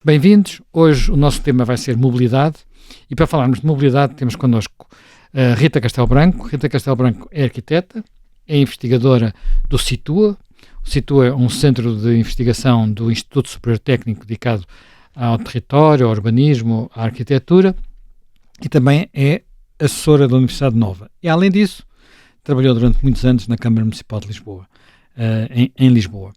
Bem-vindos. Hoje o nosso tema vai ser mobilidade e para falarmos de mobilidade temos connosco a Rita Castelo Branco. Rita Castelo Branco é arquiteta, é investigadora do SITUA. O SITUA é um centro de investigação do Instituto Superior Técnico dedicado ao território, ao urbanismo, à arquitetura e também é assessora da Universidade Nova. E além disso, trabalhou durante muitos anos na Câmara Municipal de Lisboa, em Lisboa.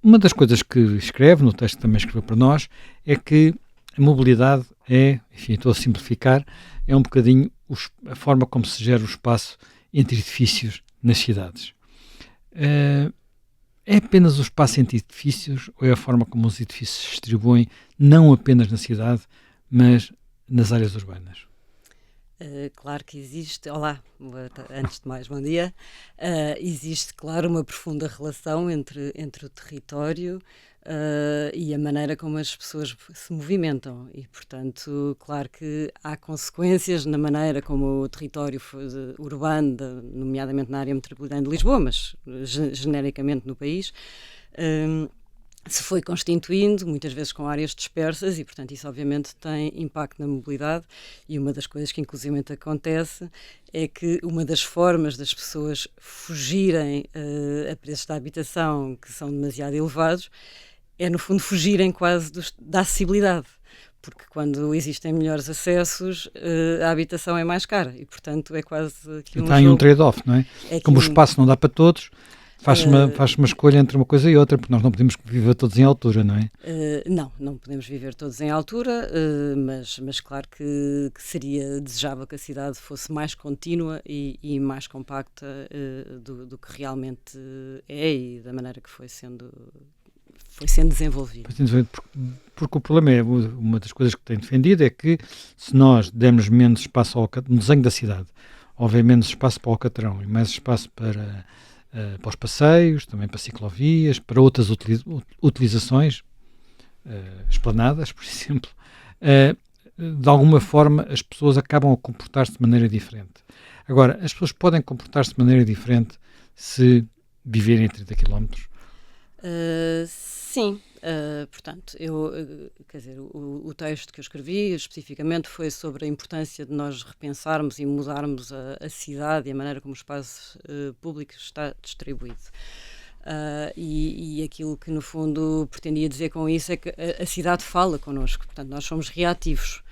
Uma das coisas que escreve, no texto que também escreveu para nós, é que a mobilidade é, enfim, estou a simplificar, é um bocadinho a forma como se gera o espaço entre edifícios nas cidades. É apenas o espaço entre edifícios ou é a forma como os edifícios se distribuem, não apenas na cidade, mas nas áreas urbanas? Claro que existe, olá, antes de mais, bom dia. Existe, claro, uma profunda relação entre o território e a maneira como as pessoas se movimentam e, portanto, claro que há consequências na maneira como o território urbano, nomeadamente na área metropolitana de Lisboa, mas genericamente no país, se foi constituindo, muitas vezes com áreas dispersas e, portanto, isso obviamente tem impacto na mobilidade e uma das coisas que inclusivamente acontece é que uma das formas das pessoas fugirem a preços da habitação que são demasiado elevados é, no fundo, fugirem quase da acessibilidade. Porque quando existem melhores acessos, a habitação é mais cara e, portanto, é quase que e tem um trade-off, não é? Como o espaço não dá para todos, faz uma escolha entre uma coisa e outra, porque nós não podemos viver todos em altura, não é? Não podemos viver todos em altura, mas claro que seria desejável que a cidade fosse mais contínua e mais compacta do que realmente é e da maneira que foi sendo desenvolvido. Porque o problema é, uma das coisas que tem defendido é que se nós dermos menos espaço no desenho da cidade, houver menos espaço para o alcatrão e mais espaço para os passeios, também para ciclovias, para outras utilizações, esplanadas, por exemplo, de alguma forma as pessoas acabam a comportar-se de maneira diferente. Agora, as pessoas podem comportar-se de maneira diferente se viverem a 30 km? Sim. Portanto, quer dizer, o texto que eu escrevi especificamente foi sobre a importância de nós repensarmos e mudarmos a cidade e a maneira como o espaço público está distribuído. E aquilo que no fundo pretendia dizer com isso é que a cidade fala connosco, portanto nós somos reativos.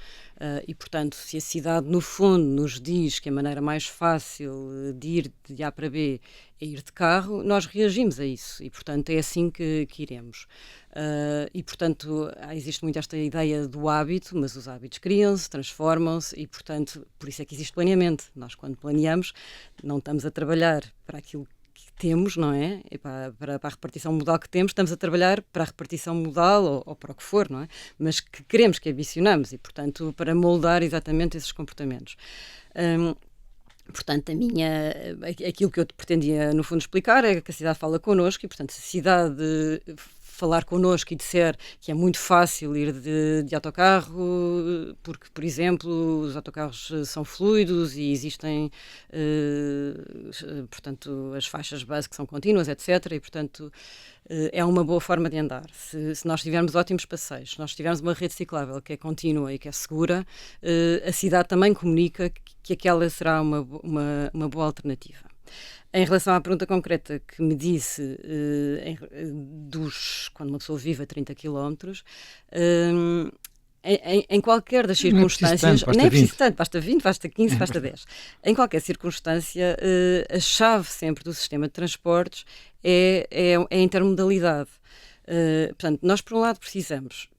E, portanto, se a cidade, no fundo, nos diz que a maneira mais fácil de ir de A para B é ir de carro, nós reagimos a isso e, portanto, é assim que iremos. E, portanto, existe muito esta ideia do hábito, mas os hábitos criam-se, transformam-se e, portanto, por isso é que existe planeamento. Nós, quando planeamos, não estamos a trabalhar para aquilo que temos, não é? E para a repartição modal que temos, estamos a trabalhar para a repartição modal ou para o que for, não é? Mas que queremos, que ambicionamos e, portanto, para moldar exatamente esses comportamentos. Portanto, aquilo que eu pretendia, no fundo, explicar é que a cidade fala connosco e, portanto, se a cidade falar connosco e disser que é muito fácil ir de autocarro, porque, por exemplo, os autocarros são fluidos e existem, portanto, as faixas base que são contínuas, etc. E, portanto, é uma boa forma de andar. Se nós tivermos ótimos passeios, se nós tivermos uma rede ciclável que é contínua e que é segura, a cidade também comunica que aquela será uma boa alternativa. Em relação à pergunta concreta que me disse quando uma pessoa vive a 30 km, em qualquer das circunstâncias, nem é preciso tanto, basta 20, basta 15, basta 10. Em qualquer circunstância, a chave sempre do sistema de transportes é a intermodalidade. Portanto, nós por um lado precisamos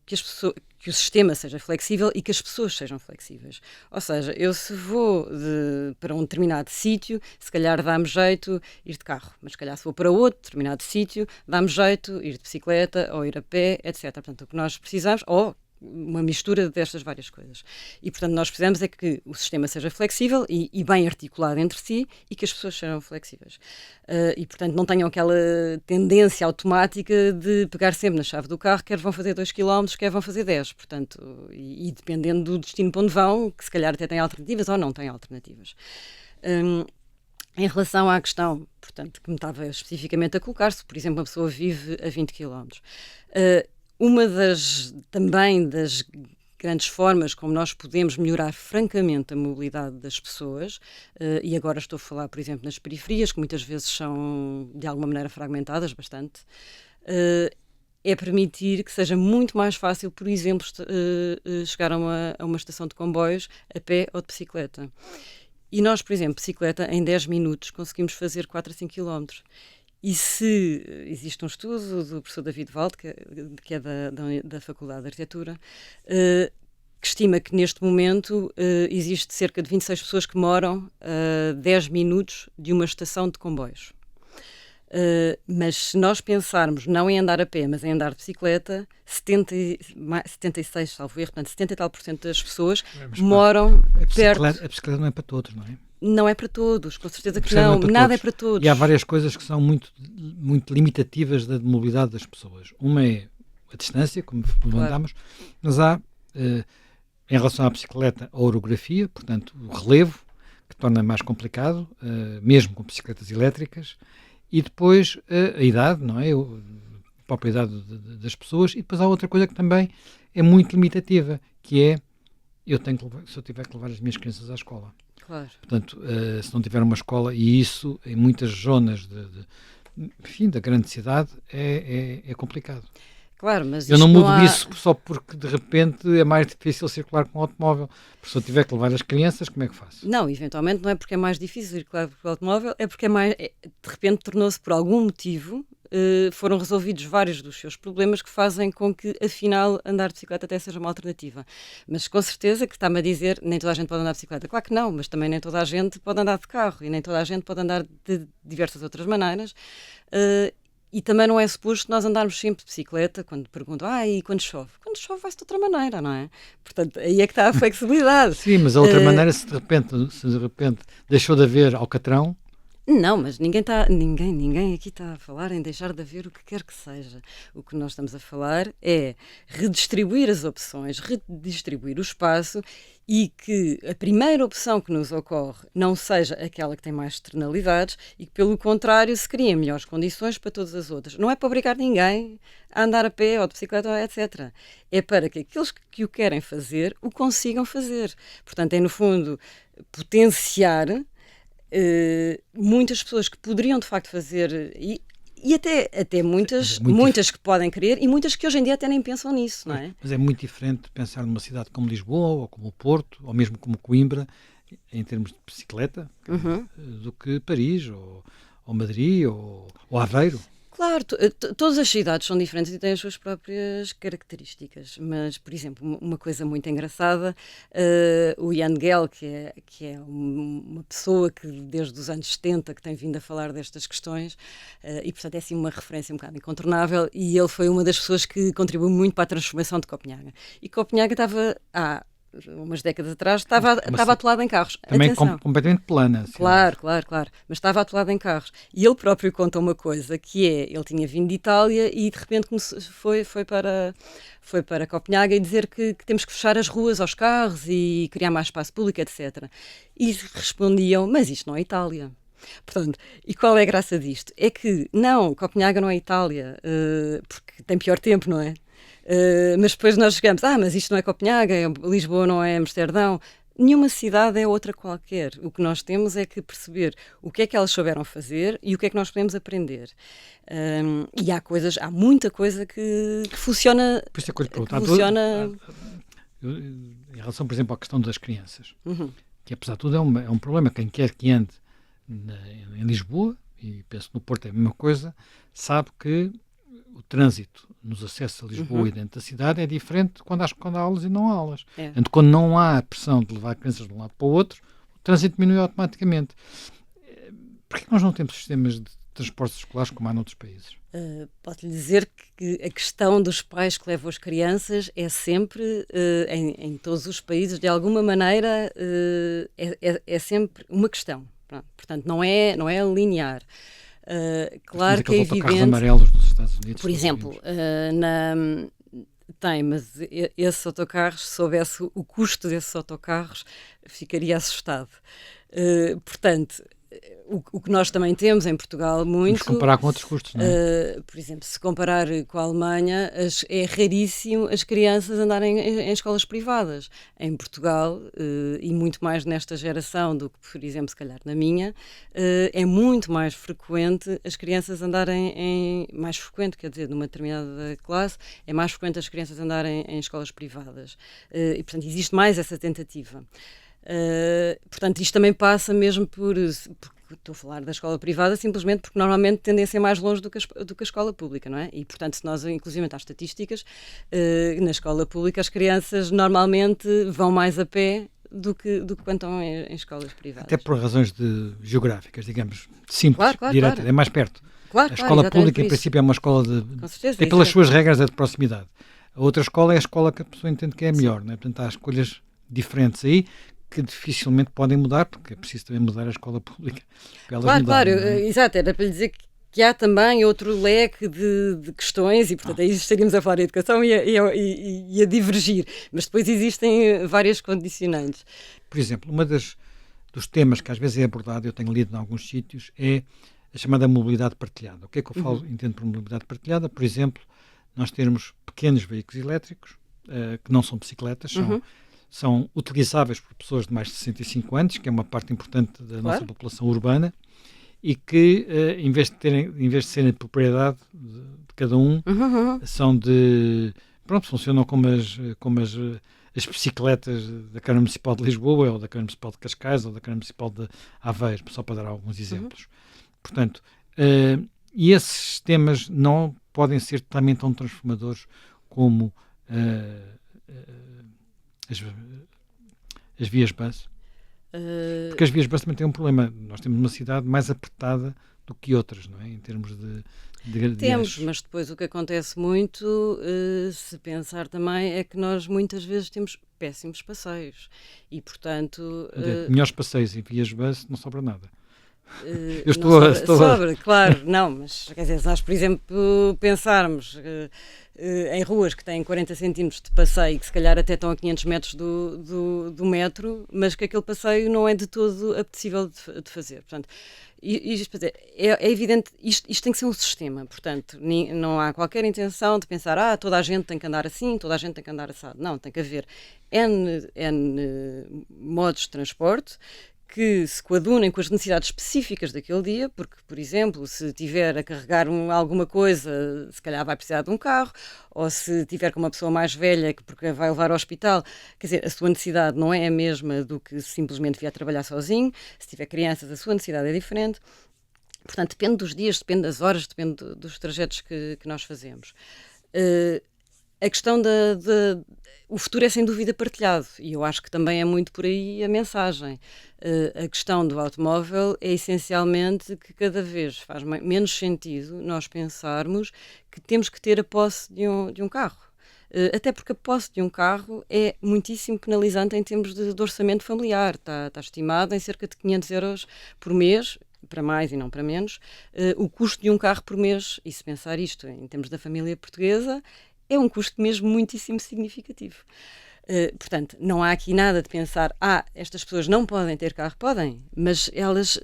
que o sistema seja flexível e que as pessoas sejam flexíveis. Ou seja, eu se vou para um determinado sítio, se calhar dá-me jeito ir de carro, mas se calhar se vou para outro determinado sítio, dá-me jeito ir de bicicleta ou ir a pé, etc. Portanto, o que nós precisamos, uma mistura destas várias coisas. E, portanto, nós precisamos é que o sistema seja flexível e bem articulado entre si e que as pessoas sejam flexíveis. E, portanto, não tenham aquela tendência automática de pegar sempre na chave do carro, quer vão fazer 2 km, quer vão fazer 10. Portanto, e dependendo do destino para onde vão, que se calhar até têm alternativas ou não têm alternativas. Em relação à questão, portanto, que me estava especificamente a colocar, se, por exemplo, uma pessoa vive a 20 km, Uma também das grandes formas como nós podemos melhorar francamente a mobilidade das pessoas, e agora estou a falar, por exemplo, nas periferias, que muitas vezes são, de alguma maneira, fragmentadas bastante, é permitir que seja muito mais fácil, por exemplo, chegar a uma estação de comboios a pé ou de bicicleta. E nós, por exemplo, bicicleta, em 10 minutos conseguimos fazer 4 a 5 quilómetros. E se existe um estudo do professor David Wald, que é da Faculdade de Arquitetura, que estima que neste momento existe cerca de 26 pessoas que moram a 10 minutos de uma estação de comboios. Mas se nós pensarmos não em andar a pé, mas em andar de bicicleta, 76, salvo erro, portanto 70 e tal % das pessoas moram perto. A bicicleta não é para todos, não é? Não é para todos, com certeza que não, nada é para todos. E há várias coisas que são muito, muito limitativas da mobilidade das pessoas. Uma é a distância, como levantámos, mas há, em relação à bicicleta, a orografia, portanto, o relevo, que torna mais complicado, mesmo com bicicletas elétricas, e depois a idade, não é? A própria idade das pessoas, e depois há outra coisa que também é muito limitativa, que é, se eu tiver que levar as minhas crianças à escola. Claro. Portanto, se não tiver uma escola, e isso em muitas zonas enfim, da grande cidade é complicado. Claro, mas eu não mudo isso só porque de repente é mais difícil circular com o automóvel. Porque se eu tiver que levar as crianças, como é que faço? Não, eventualmente não é porque é mais difícil circular com o automóvel, é porque de repente tornou-se por algum motivo, foram resolvidos vários dos seus problemas que fazem com que afinal andar de bicicleta até seja uma alternativa. Mas com certeza que está-me a dizer nem toda a gente pode andar de bicicleta. Claro que não, mas também nem toda a gente pode andar de carro e nem toda a gente pode andar de diversas outras maneiras. E também não é suposto nós andarmos sempre de bicicleta quando perguntam, e quando chove? Quando chove vai-se de outra maneira, não é? Portanto, aí é que está a flexibilidade. Sim, mas a outra maneira, se de repente deixou de haver alcatrão. Não, mas ninguém aqui está a falar em deixar de haver o que quer que seja. O que nós estamos a falar é redistribuir as opções, redistribuir o espaço e que a primeira opção que nos ocorre não seja aquela que tem mais externalidades e que, pelo contrário, se criem melhores condições para todas as outras. Não é para obrigar ninguém a andar a pé ou de bicicleta, etc. É para que aqueles que o querem fazer o consigam fazer. Portanto, é, no fundo, potenciar muitas pessoas que poderiam de facto fazer e até muitas que podem querer e muitas que hoje em dia até nem pensam nisso, não é? Mas é muito diferente pensar numa cidade como Lisboa ou como o Porto ou mesmo como Coimbra em termos de bicicleta do que Paris ou Madrid ou Aveiro. Claro, todas as cidades são diferentes e têm as suas próprias características, mas, por exemplo, uma coisa muito engraçada, o Jan Gehl, que é uma pessoa que desde os anos 70 que tem vindo a falar destas questões, e portanto é assim uma referência um bocado incontornável, e ele foi uma das pessoas que contribuiu muito para a transformação de Copenhaga. E Copenhaga estava umas décadas atrás, estava atolada em carros. Também completamente plana. Assim. Claro. Mas estava atolada em carros. E ele próprio conta uma coisa, que é, ele tinha vindo de Itália e de repente foi para Copenhaga e dizer que temos que fechar as ruas aos carros e criar mais espaço público, etc. E respondiam, mas isto não é Itália. Portanto, e qual é a graça disto? É que, não, Copenhaga não é Itália, porque tem pior tempo, não é? Mas depois nós chegamos, mas isto não é Copenhaga, Lisboa não é Amsterdão. Nenhuma cidade é outra qualquer. O que nós temos é que perceber o que é que elas souberam fazer e o que é que nós podemos aprender. E há muita coisa que funciona. Por isso é que eu lhe pergunto, em relação, por exemplo, à questão das crianças, que apesar de tudo é um problema. Quem quer que ande em Lisboa, e penso no Porto é a mesma coisa, sabe que o trânsito nos acessos a Lisboa e dentro da cidade é diferente quando há aulas e não há aulas. Portanto, quando não há a pressão de levar crianças de um lado para o outro, o trânsito diminui automaticamente. Porquê que nós não temos sistemas de transportes escolares como há noutros países? Pode-lhe dizer que a questão dos pais que levam as crianças é sempre, em todos os países, de alguma maneira, é sempre uma questão. Pronto. Portanto, não é linear. Claro que é evidente. Carros amarelos dos Estados Unidos. Por exemplo, tem, mas esses autocarros, se soubesse o custo desses autocarros, ficaria assustado. Portanto, o que nós também temos em Portugal muito... Vamos comparar com outros custos, não é? Por exemplo, se comparar com a Alemanha, é raríssimo as crianças andarem em escolas privadas. Em Portugal, e muito mais nesta geração do que, por exemplo, se calhar na minha, é muito mais frequente as crianças andarem mais frequente, quer dizer, numa determinada classe, é mais frequente as crianças andarem em escolas privadas. E, portanto, existe mais essa tentativa. Portanto, isto também passa mesmo porque estou a falar da escola privada simplesmente porque normalmente tendem a ser mais longe do que a escola pública, não é? E, portanto, se nós, inclusive, há estatísticas, na escola pública as crianças normalmente vão mais a pé do que quando estão em escolas privadas. Até por razões geográficas, digamos, simples, diretas, claro. É mais perto. Claro, a escola pública, em princípio, é uma escola com certeza, tem pelas suas regras, é de proximidade. A outra escola é a escola que a pessoa entende que é a melhor, não é? Portanto, há escolhas diferentes aí, que dificilmente podem mudar, porque é preciso também mudar a escola pública. Claro, exato, era para lhe dizer que há também outro leque de questões e, portanto, aí estaríamos a falar de educação e a divergir, mas depois existem várias condicionantes. Por exemplo, dos temas que às vezes é abordado, eu tenho lido em alguns sítios, é a chamada mobilidade partilhada. O que é que eu entendo por mobilidade partilhada? Por exemplo, nós termos pequenos veículos elétricos, que não são bicicletas, são utilizáveis por pessoas de mais de 65 anos, que é uma parte importante da nossa população urbana, e que, em vez de serem de propriedade de cada um, são funcionam como as bicicletas da Câmara Municipal de Lisboa, ou da Câmara Municipal de Cascais, ou da Câmara Municipal de Aveiro, só para dar alguns exemplos. Portanto, e esses sistemas não podem ser também tão transformadores como as vias bus, porque as vias bus também têm um problema. Nós temos uma cidade mais apertada do que outras, não é? Em termos de Temos, mas depois o que acontece muito, se pensar também, é que nós muitas vezes temos péssimos passeios e, portanto... melhores passeios e vias bus não sobra nada. Eu sobra, claro, não, mas quer dizer, se nós, por exemplo, pensarmos em ruas que têm 40 centímetros de passeio, que se calhar até estão a 500 metros do metro, mas que aquele passeio não é de todo apetecível de fazer. Portanto, é evidente, isto tem que ser um sistema, portanto, não há qualquer intenção de pensar, toda a gente tem que andar assim, toda a gente tem que andar assado. Não, tem que haver N modos de transporte que se coadunem com as necessidades específicas daquele dia, porque, por exemplo, se tiver a carregar alguma coisa, se calhar vai precisar de um carro, ou se tiver com uma pessoa mais velha, porque vai levar ao hospital, quer dizer, a sua necessidade não é a mesma do que simplesmente vier trabalhar sozinho. Se tiver crianças, a sua necessidade é diferente. Portanto, depende dos dias, depende das horas, depende dos trajetos que nós fazemos. A questão o futuro é sem dúvida partilhado e eu acho que também é muito por aí a mensagem. A questão do automóvel é essencialmente que cada vez faz menos sentido nós pensarmos que temos que ter a posse de um carro. Até porque a posse de um carro é muitíssimo penalizante em termos de orçamento familiar. Está estimado em cerca de 500 euros por mês, para mais e não para menos, o custo de um carro por mês. E se pensar isto em termos da família portuguesa, é um custo mesmo muitíssimo significativo. Portanto, não há aqui nada de pensar, estas pessoas não podem ter carro, podem, mas elas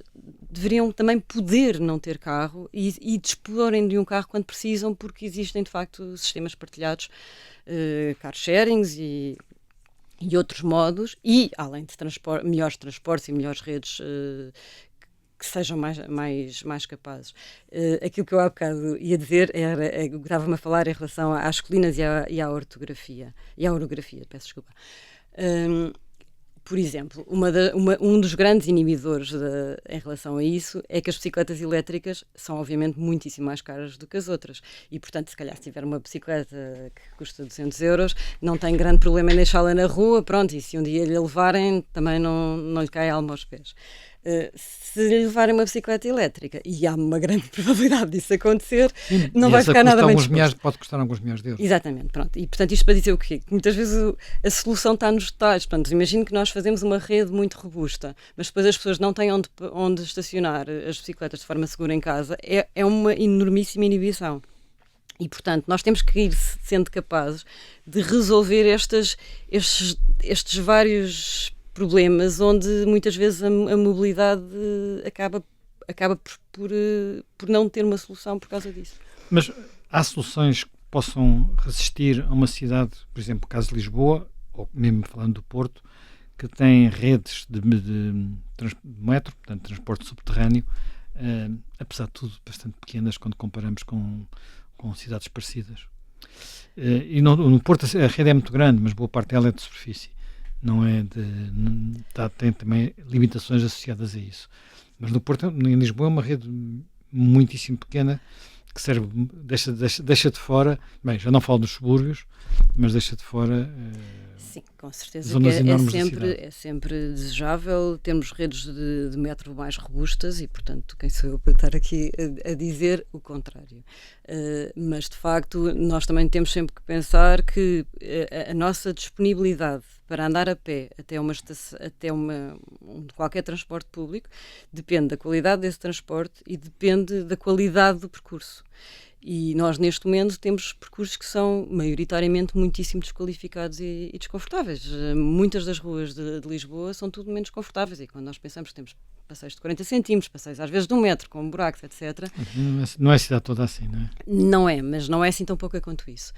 deveriam também poder não ter carro e disporem de um carro quando precisam, porque existem, de facto, sistemas partilhados, car sharings e outros modos, e além de melhores transportes e melhores redes que sejam mais capazes. Aquilo que eu há bocado ia dizer estava-me a falar em relação às colinas e à orografia, peço desculpa. Por exemplo, um dos grandes inibidores em relação a isso é que as bicicletas elétricas são obviamente muitíssimo mais caras do que as outras e, portanto, se calhar se tiver uma bicicleta que custa 200 euros, não tem grande problema em deixá-la na rua, pronto, e se um dia lhe levarem, também não lhe cai alma aos pés. Se lhe levarem uma bicicleta elétrica, e há uma grande probabilidade disso acontecer, não vai ficar nada bem disposto. Pode custar alguns milhares de euros. Exatamente, pronto. E, portanto, isto para dizer o quê? Que muitas vezes a solução está nos detalhes. Portanto, imagino que nós fazemos uma rede muito robusta, mas depois as pessoas não têm onde estacionar as bicicletas de forma segura em casa. É uma enormíssima inibição. E, portanto, nós temos que ir sendo capazes de resolver estes vários problemas onde muitas vezes a mobilidade acaba por não ter uma solução por causa disso. Mas há soluções que possam resistir a uma cidade, por exemplo, o caso de Lisboa, ou mesmo falando do Porto, que tem redes de metro, portanto, transporte subterrâneo, apesar de tudo, bastante pequenas quando comparamos com cidades parecidas. E no Porto a rede é muito grande, mas boa parte dela é de superfície. Tem também limitações associadas a isso. Mas no Porto, em Lisboa, é uma rede muitíssimo pequena que serve, deixa de fora, bem, já não falo dos subúrbios, mas deixa de fora sim, com certeza zonas que enormes é sempre desejável termos redes de metro mais robustas e, portanto, quem sou eu para estar aqui a dizer o contrário. Mas, de facto, nós também temos sempre que pensar que a nossa disponibilidade para andar a pé até qualquer transporte público depende da qualidade desse transporte e depende da qualidade do percurso. E nós, neste momento, temos percursos que são maioritariamente muitíssimo desqualificados e desconfortáveis. Muitas das ruas de Lisboa são tudo menos confortáveis. E quando nós pensamos que temos passeios de 40 centímetros, passeios às vezes de 1 metro, com buracos, etc. Não é a cidade toda assim, não é? Não é, mas não é assim tão pouca quanto isso.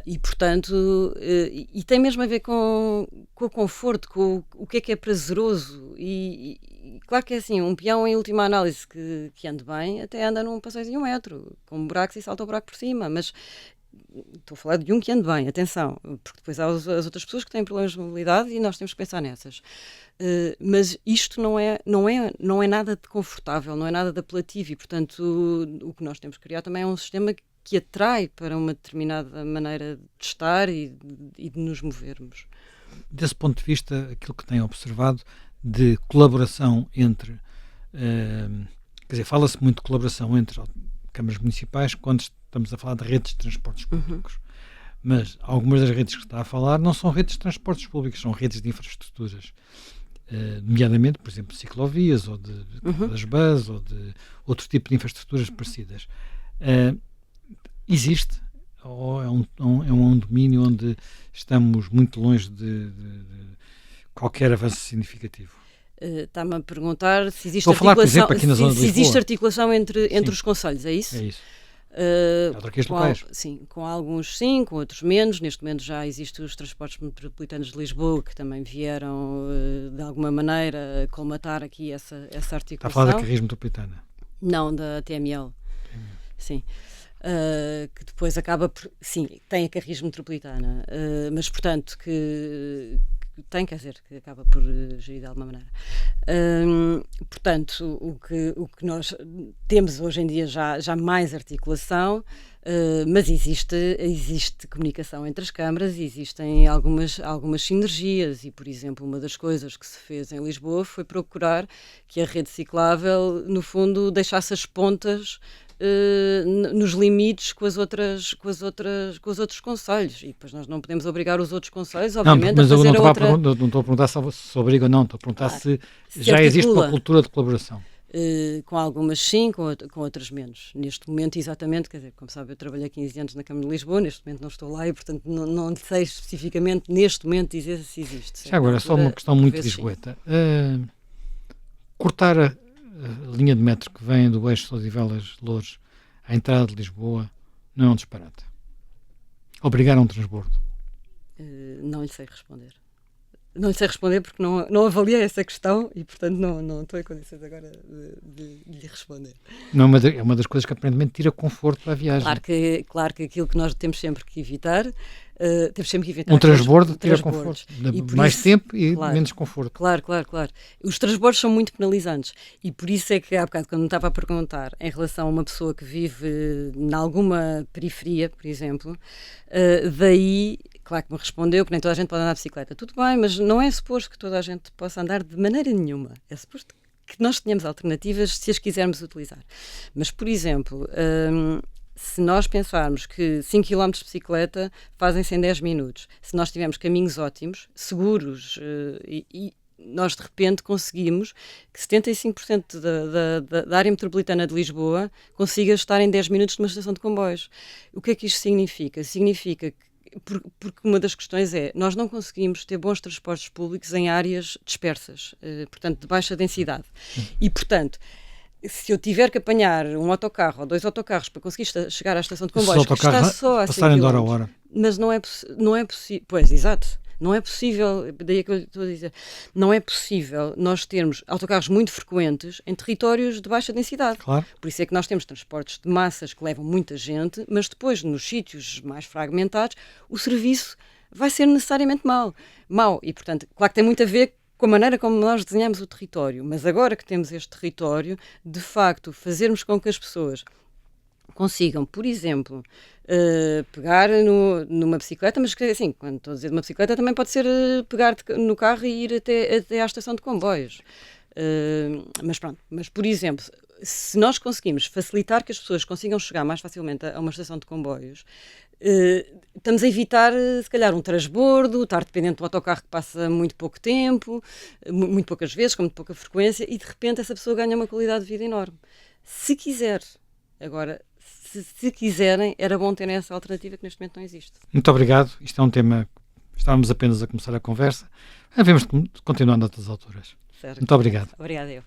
E, portanto, e tem mesmo a ver com o conforto, com o que é prazeroso. E claro que é assim, um peão em última análise que ande bem, até anda num passeio de 1 metro, com buracos e salta o buraco por cima, mas estou a falar de um que ande bem, atenção, porque depois há as outras pessoas que têm problemas de mobilidade e nós temos que pensar nessas. Mas isto não é nada de confortável, não é nada de apelativo e, portanto, o que nós temos que criar também é um sistema que atrai para uma determinada maneira de estar e de nos movermos. Desse ponto de vista, aquilo que tem observado de colaboração entre, quer dizer, fala-se muito de colaboração entre câmaras municipais quando estamos a falar de redes de transportes públicos. Mas algumas das redes que está a falar não são redes de transportes públicos, são redes de infraestruturas. Nomeadamente, por exemplo, ciclovias, ou das buses, ou de outro tipo de infraestruturas parecidas. Existe, ou é um domínio onde estamos muito longe de qualquer avanço significativo? Está-me a perguntar se existe articulação, por exemplo, aqui na zona de Lisboa. Se existe articulação entre os concelhos, é isso? É isso. Autarquias locais? Sim, com alguns sim, com outros menos. Neste momento já existem os transportes metropolitanos de Lisboa que também vieram, de alguma maneira, colmatar aqui essa articulação. Está a falar da Carris Metropolitana? Não, da TML. Sim. Que depois acaba por... Sim, tem a Carris Metropolitana, mas, portanto, que acaba por gerir de alguma maneira. Portanto, o que nós temos hoje em dia já mais articulação, mas existe comunicação entre as câmaras e existem algumas sinergias e, por exemplo, uma das coisas que se fez em Lisboa foi procurar que a rede ciclável, no fundo, deixasse as pontas nos limites com os outros concelhos e depois nós não podemos obrigar os outros concelhos, obviamente, a fazer outra... Não estou a perguntar se obriga ou não, estou a perguntar se já existe uma cultura de colaboração. Com algumas sim, com outras menos. Neste momento, exatamente, quer dizer, como sabe, eu trabalhei 15 anos na Câmara de Lisboa, neste momento não estou lá e, portanto, não sei especificamente, neste momento, dizer se existe. Já agora, só uma questão muito lisboeta. Cortar a linha de metro que vem do eixo de Odivelas-Loures à entrada de Lisboa não é um disparate? Obrigar a um transbordo? Não lhe sei responder. Não lhe sei responder porque não avaliei essa questão e, portanto, não estou em condições agora de lhe responder. Não, é uma das coisas que aparentemente tira conforto para a viagem. Claro que aquilo que nós temos sempre que evitar... um transbordo tira conforto. Mais tempo e menos conforto. Claro. Os transbordos são muito penalizantes e por isso é que há bocado, quando me estava a perguntar em relação a uma pessoa que vive em alguma periferia, por exemplo, daí... Claro que me respondeu que nem toda a gente pode andar de bicicleta. Tudo bem, mas não é suposto que toda a gente possa andar de maneira nenhuma. É suposto que nós tenhamos alternativas se as quisermos utilizar. Mas, por exemplo, se nós pensarmos que 5 km de bicicleta fazem-se em 10 minutos, se nós tivermos caminhos ótimos, seguros e nós de repente conseguimos que 75% da área metropolitana de Lisboa consiga estar em 10 minutos numa estação de comboios. O que é que isto significa? Significa que porque uma das questões é, nós não conseguimos ter bons transportes públicos em áreas dispersas, portanto, de baixa densidade. E, portanto, se eu tiver que apanhar um autocarro ou 2 autocarros para conseguir chegar à estação de comboios, que está só a 100 km, mas não é possível, pois, exato, não é possível, daí é que eu estou a dizer, não é possível nós termos autocarros muito frequentes em territórios de baixa densidade. Claro. Por isso é que nós temos transportes de massas que levam muita gente, mas depois, nos sítios mais fragmentados, o serviço vai ser necessariamente mau. E, portanto, claro que tem muito a ver com a maneira como nós desenhamos o território, mas agora que temos este território, de facto, fazermos com que as pessoas consigam, por exemplo, pegar numa bicicleta, mas que, assim, quando estou a dizer de uma bicicleta, também pode ser pegar no carro e ir até à estação de comboios. Mas pronto, por exemplo, se nós conseguimos facilitar que as pessoas consigam chegar mais facilmente a uma estação de comboios, estamos a evitar, se calhar, um transbordo, estar dependente do autocarro que passa muito pouco tempo, muito poucas vezes, com muito pouca frequência, e de repente essa pessoa ganha uma qualidade de vida enorme. Se quiser. Agora, se quiserem, era bom terem essa alternativa que neste momento não existe. Muito obrigado. Isto é um tema, estávamos apenas a começar a conversa. Devemos continuar noutras alturas. Certo. Muito obrigado. Obrigada eu.